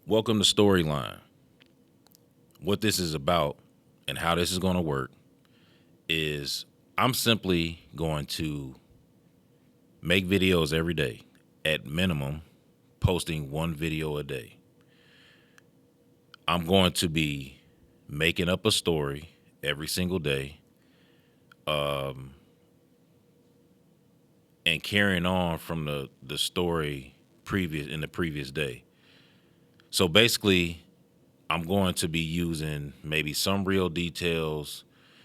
Welcome to Storyline. What this is about and how this is going to work is I'm simply going to make videos every day, at minimum, posting one video a day. I'm going to be making up a story every single day, and carrying on from the story previous day. So basically, I'm going to be using maybe some real details,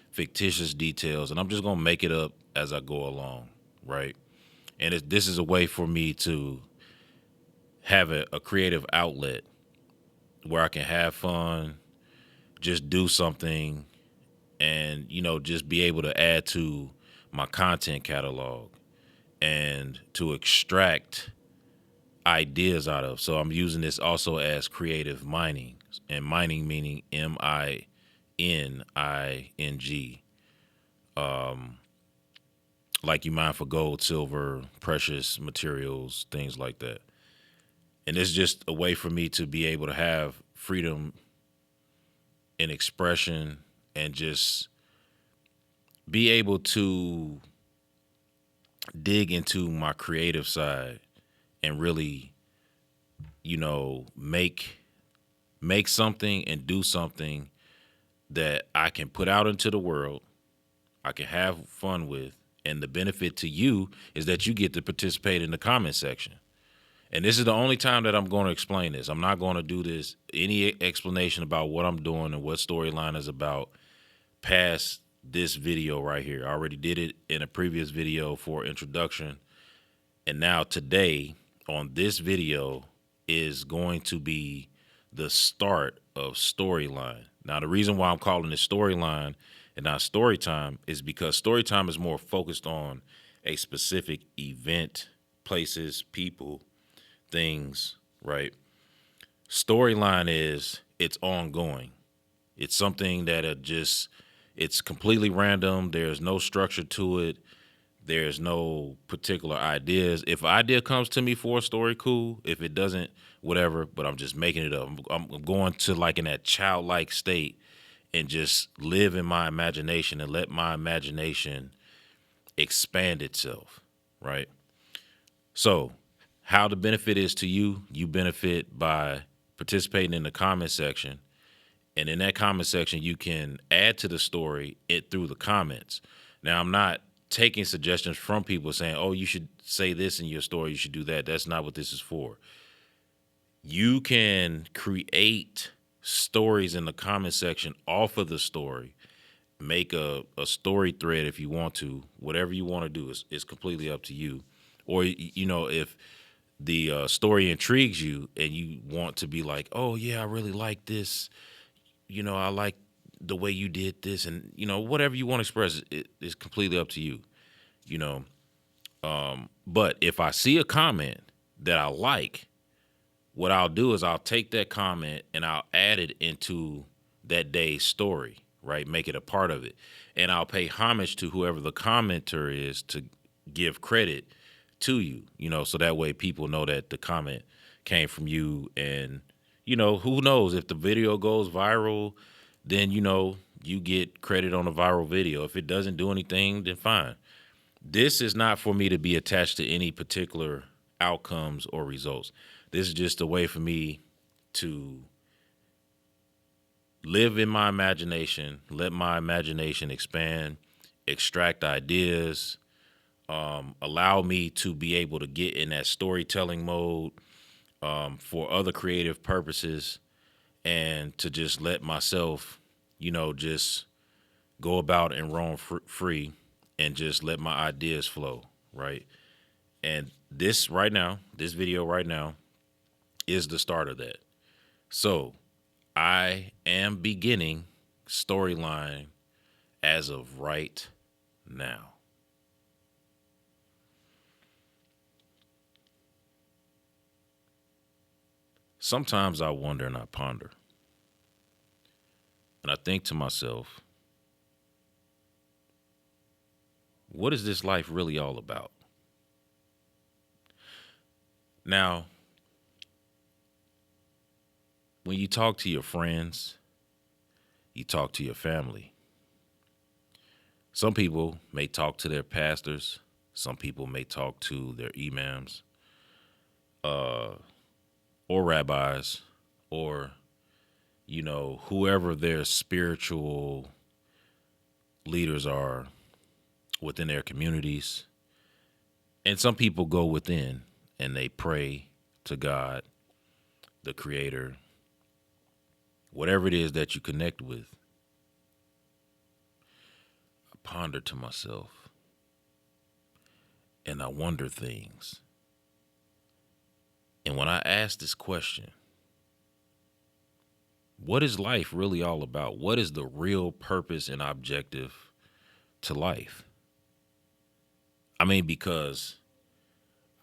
fictitious details, and I'm just going to make it up as I go along, right? And this is a way for me to have a creative outlet where I can have fun, just do something, and just be able to add to my content catalog and to extract ideas out of. So I'm using this also as creative mining, and mining meaning MINING, like you mine for gold, silver, precious materials, things like that. And it's just a way for me to be able to have freedom in expression and just be able to dig into my creative side and really, make something and do something that I can put out into the world, I can have fun with, and the benefit to you is that you get to participate in the comment section. And this is the only time that I'm going to explain this. I'm not going to do this, any explanation about what I'm doing and what Storyline is about past this video right here. I already did it in a previous video for introduction. And now today on this video is going to be the start of Storyline. Now, the reason why I'm calling it Storyline and not Story Time is because Story Time is more focused on a specific event, places, people, things, right? Storyline is it's ongoing. It's something that it's completely random. There's no structure to it. There's no particular ideas. If an idea comes to me for a story, cool. If it doesn't, whatever. But I'm just making it up. I'm going to like in that childlike state and just live in my imagination and let my imagination expand itself, right? So, how the benefit is to you, you benefit by participating in the comment section. And in that comment section, you can add to the story it through the comments. Now, I'm not taking suggestions from people saying, oh, you should say this in your story, you should do that. That's not what this is for. You can create stories in the comment section off of the story, make a story thread if you want to. Whatever you want to do is completely up to you. Or, if the story intrigues you and you want to be like, oh, yeah, I really like this. I like the way you did this, and whatever you want to express is completely up to you. You know, but if I see a comment that I like, what I'll do is I'll take that comment and I'll add it into that day's story, right? Make it a part of it, and I'll pay homage to whoever the commenter is to give credit to you. So that way people know that the comment came from you, and who knows if the video goes viral, then you get credit on a viral video. If it doesn't do anything, then fine. This is not for me to be attached to any particular outcomes or results. This is just a way for me to live in my imagination, let my imagination expand, extract ideas, allow me to be able to get in that storytelling mode for other creative purposes, and to just let myself, just go about and roam free and just let my ideas flow, right? And this video right now is the start of that. So I am beginning Storyline as of right now. Sometimes I wonder and I ponder, and I think to myself, what is this life really all about? Now, when you talk to your friends, you talk to your family. Some people may talk to their pastors. Some people may talk to their imams, or rabbis, or, whoever their spiritual leaders are within their communities. And some people go within and they pray to God, the Creator, whatever it is that you connect with. I ponder to myself and I wonder things. And when I ask this question, what is life really all about? What is the real purpose and objective to life? I mean, because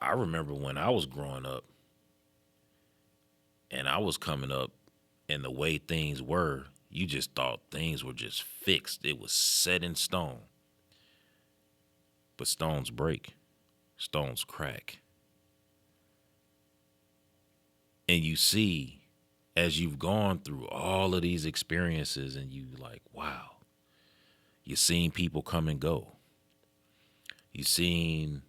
I remember when I was growing up and I was coming up and the way things were, you just thought things were just fixed. It was set in stone. But stones break, stones crack. And you see, as you've gone through all of these experiences and you like, wow, you've seen people come and go. You've seen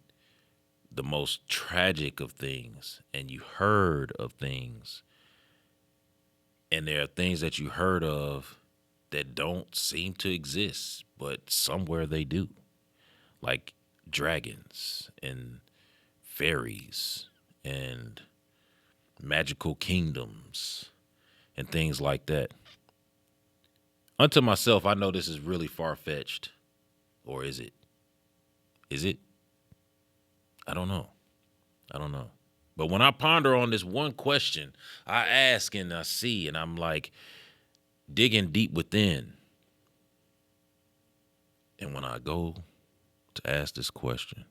the most tragic of things and you heard of things. And there are things that you heard of that don't seem to exist, but somewhere they do. Like dragons and fairies and magical kingdoms and things like that. Unto myself, I know this is really far-fetched. Or is it? Is it? I don't know. But when I ponder on this one question, I ask and I see, and I'm like digging deep within. And when I go to ask this question,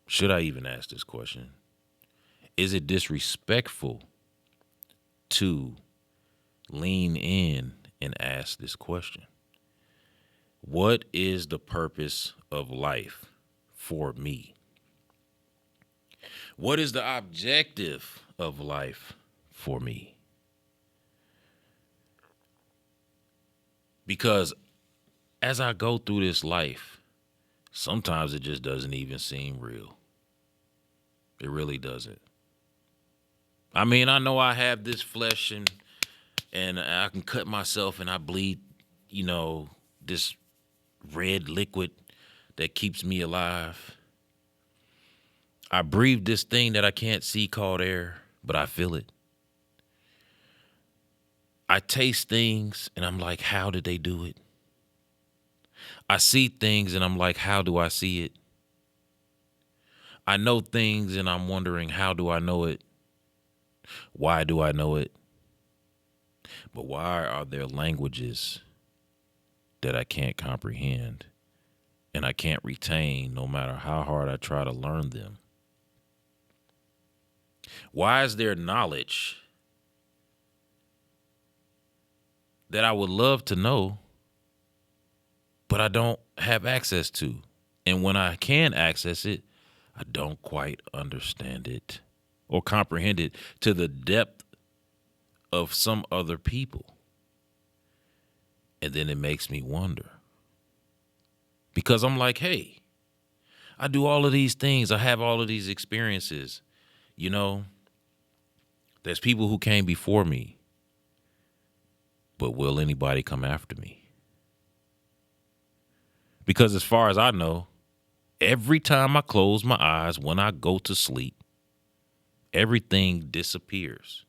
should I even ask this question? Is it disrespectful to lean in and ask this question? What is the purpose of life for me? What is the objective of life for me? Because as I go through this life, sometimes it just doesn't even seem real. It really doesn't. I mean, I know I have this flesh and I can cut myself and I bleed, this red liquid that keeps me alive. I breathe this thing that I can't see called air, but I feel it. I taste things and I'm like, how did they do it? I see things and I'm like, how do I see it? I know things and I'm wondering, how do I know it? Why do I know it? But why are there languages that I can't comprehend and I can't retain no matter how hard I try to learn them? Why is there knowledge that I would love to know, but I don't have access to? And when I can access it, I don't quite understand it or comprehend it to the depth of some other people. And then it makes me wonder. Because I'm like, hey, I do all of these things. I have all of these experiences. There's people who came before me. But will anybody come after me? Because as far as I know, every time I close my eyes when I go to sleep, everything disappears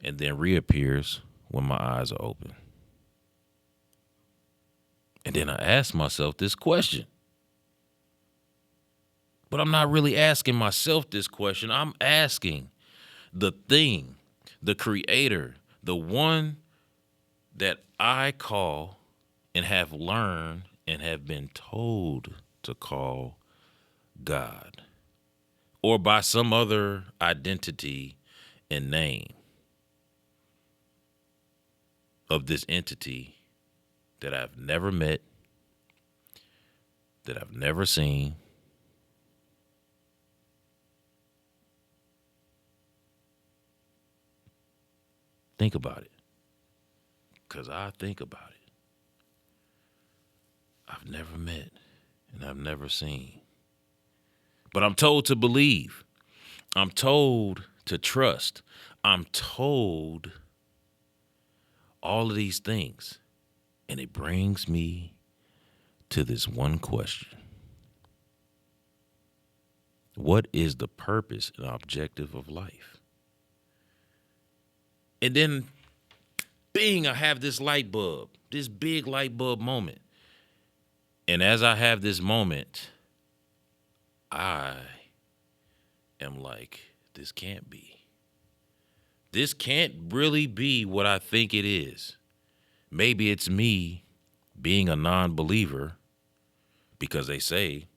and then reappears when my eyes are open. And then I ask myself this question. But I'm not really asking myself this question. I'm asking the thing, the creator, the one that I call and have learned and have been told to call God, or by some other identity and name of this entity that I've never met, that I've never seen, Think about it. Because I think about it. I've never met and I've never seen. But I'm told to believe. I'm told to trust. I'm told all of these things. And it brings me to this one question. What is the purpose and objective of life? And then, bing, I have this light bulb, this big light bulb moment. And as I have this moment, I am like, this can't be. This can't really be what I think it is. Maybe it's me being a non-believer, because they say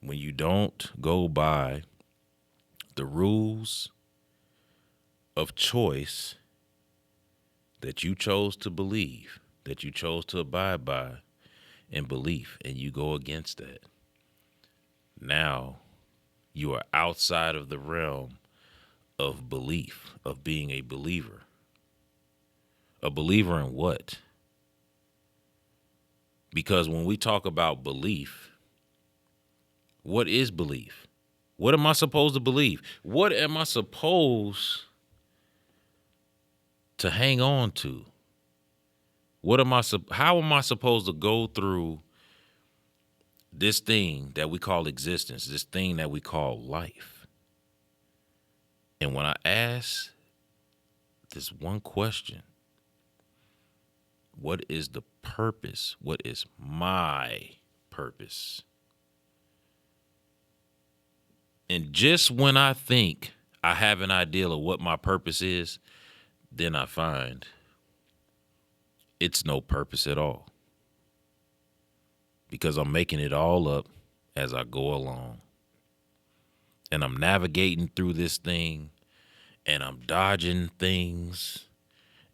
when you don't go by the rules of choice that you chose to believe, that you chose to abide by in belief, and you go against that, now you are outside of the realm of belief, of being a believer. A believer in what? Because when we talk about belief, what is belief? What am I supposed to believe? What am I supposed to hang on to? How am I supposed to go through this thing that we call existence, this thing that we call life? And when I ask this one question, what is the purpose? What is my purpose? And just when I think I have an idea of what my purpose is, then I find it's no purpose at all. Because I'm making it all up as I go along. And I'm navigating through this thing, and I'm dodging things,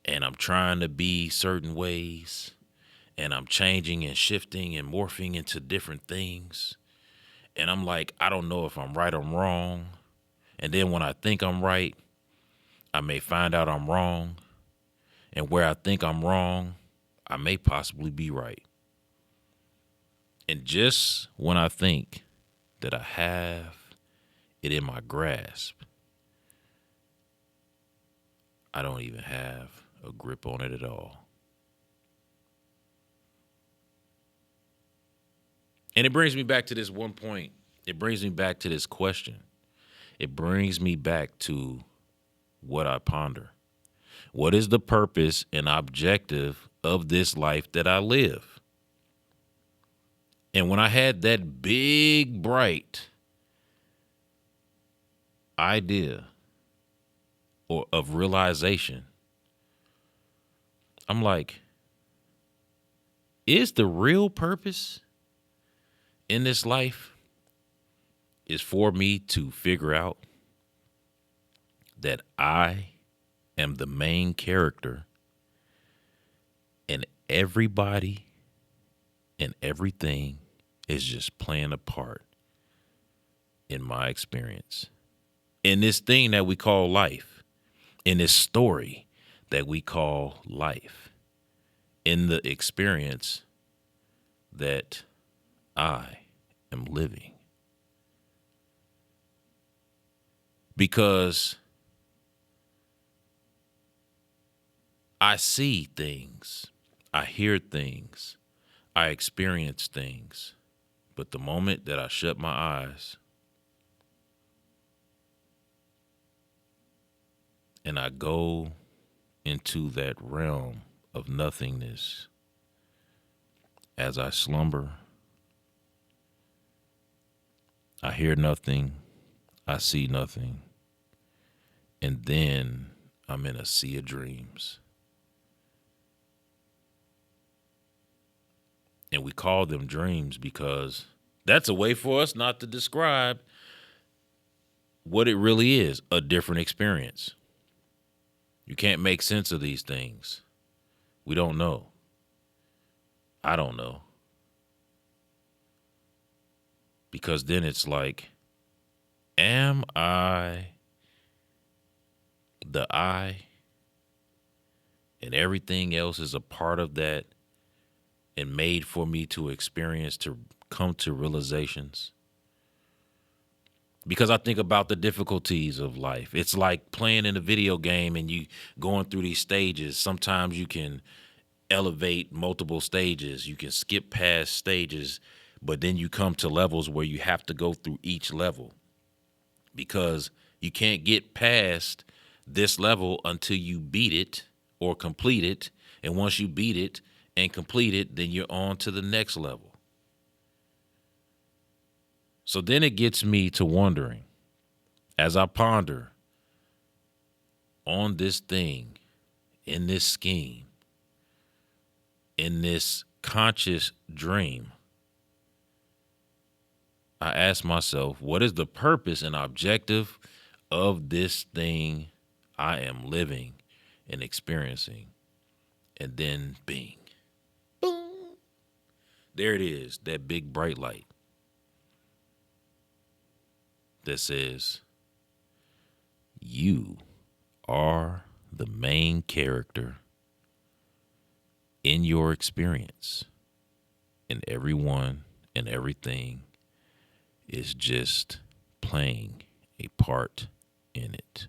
and I'm trying to be certain ways, and I'm changing and shifting and morphing into different things. And I'm like, I don't know if I'm right or wrong. And then when I think I'm right, I may find out I'm wrong. And where I think I'm wrong, I may possibly be right. And just when I think that I have it in my grasp, I don't even have a grip on it at all. And it brings me back to this one point. It brings me back to this question. It brings me back to what I ponder. What is the purpose and objective of this life that I live? And when I had that big, bright idea or of realization, I'm like, is the real purpose in this life is for me to figure out that I am the main character and everybody and everything is just playing a part in my experience, in this thing that we call life, in this story that we call life, in the experience that I am living. Because I see things, I hear things, I experience things, but the moment that I shut my eyes and I go into that realm of nothingness, as I slumber, I hear nothing, I see nothing, and then I'm in a sea of dreams. And we call them dreams because that's a way for us not to describe what it really is, a different experience. You can't make sense of these things. We don't know. I don't know. Because then it's like, am I the I? and everything else is a part of that and made for me to experience, to come to realizations. Because I think about the difficulties of life. It's like playing in a video game and you going through these stages. Sometimes you can elevate multiple stages. You can skip past stages, but then you come to levels where you have to go through each level because you can't get past this level until you beat it or complete it. And once you beat it and complete it, then you're on to the next level. So then it gets me to wondering, as I ponder on this thing, in this scheme, in this conscious dream, I ask myself, what is the purpose and objective of this thing I am living and experiencing? And then bing, boom, there it is, that big bright light that says, you are the main character in your experience, and everyone and everything is just playing a part in it.